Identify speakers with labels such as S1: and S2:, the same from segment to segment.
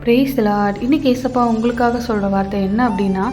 S1: Praise the Lord. இன்னைக்கு ஏசப்பா உங்களுக்காக சொல்கிற வார்த்தை என்ன அப்படின்னா,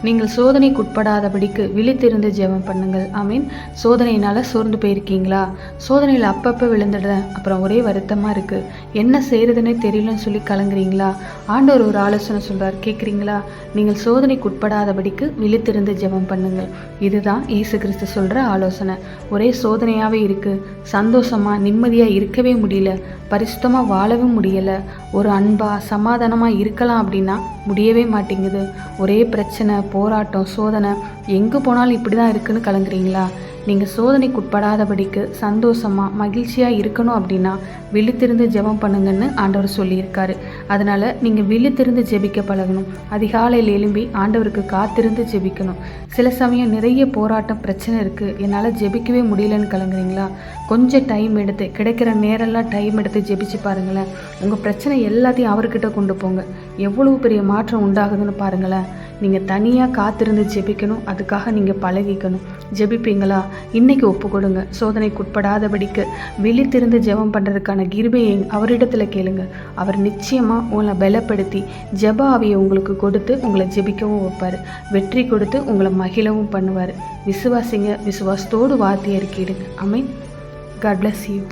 S1: நீங்கள் சோதனைக்கு உட்படாதபடிக்கு விழித்திருந்து ஜெபம் பண்ணுங்கள். ஆமீன். சோதனையினால் சோர்ந்து போயிருக்கீங்களா? சோதனையில் அப்பப்போ விழுந்துடுறேன், அப்புறம் ஒரே வருத்தமாக இருக்குது, என்ன செய்கிறதுனே தெரியலன்னு சொல்லி கலங்குறீங்களா? ஆண்டவர் ஒரு ஆலோசனை சொல்கிறார், கேட்குறீங்களா? நீங்கள் சோதனைக்கு உட்படாதபடிக்கு விழித்திருந்து ஜெபம் பண்ணுங்கள். இதுதான் இயேசு கிறிஸ்து சொல்கிற ஆலோசனை. ஒரே சோதனையாகவே இருக்குது, சந்தோஷமாக நிம்மதியாக இருக்கவே முடியல, பரிசுத்தமாக வாழவும் முடியலை, ஒரு அன்பாக சமாதானமாக இருக்கலாம் அப்படின்னா முடியவே மாட்டேங்குது. ஒரே பிரச்சனை, போராட்டம், சோதனை, எங்கே போனாலும் இப்படி தான் இருக்குன்னு கலங்குறீங்களா? நீங்கள் சோதனைக்கு உட்படாதபடிக்கு சந்தோஷமாக மகிழ்ச்சியாக இருக்கணும் அப்படின்னா விழித்திருந்து ஜெபம் பண்ணுங்கன்னு ஆண்டவர் சொல்லியிருக்காரு. அதனால் நீங்கள் விழித்திருந்து ஜெபிக்க பழகணும். அதிகாலையில் எழும்பி ஆண்டவருக்கு காத்திருந்து ஜெபிக்கணும். சில சமயம் நிறைய போராட்டம், பிரச்சனை இருக்குது, என்னால் ஜெபிக்கவே முடியலன்னு கலங்குறீங்களா? கொஞ்சம் டைம் எடுத்து, கிடைக்கிற நேரம்லாம் டைம் எடுத்து ஜெபிச்சு பாருங்களேன். உங்கள் பிரச்சனை எல்லாத்தையும் அவர்கிட்ட கொண்டு போங்க. எவ்வளவு பெரிய மாற்றம் உண்டாகுதுன்னு பாருங்களேன். நீங்கள் தனியாக காத்திருந்து ஜெபிக்கணும். அதுக்காக நீங்கள் பழகிக்கணும். ஜெபிப்பீங்களா? இன்றைக்கி ஒப்பு கொடுங்க. சோதனைக்கு உட்படாதபடிக்கு விழித்திருந்து ஜெபம் பண்ணுறதுக்கான கிருபையை அவரிடத்தில் கேளுங்க. அவர் நிச்சயமாக உங்களை பலப்படுத்தி ஜெப ஆவியை உங்களுக்கு கொடுத்து உங்களை ஜெபிக்கவும் வைப்பார். வெற்றி கொடுத்து உங்களை மகிழவும் பண்ணுவார். விசுவாசிங்க. விசுவாசத்தோடு வார்த்தையை அறிக்கையிடுங்க. ஆமென். God bless you.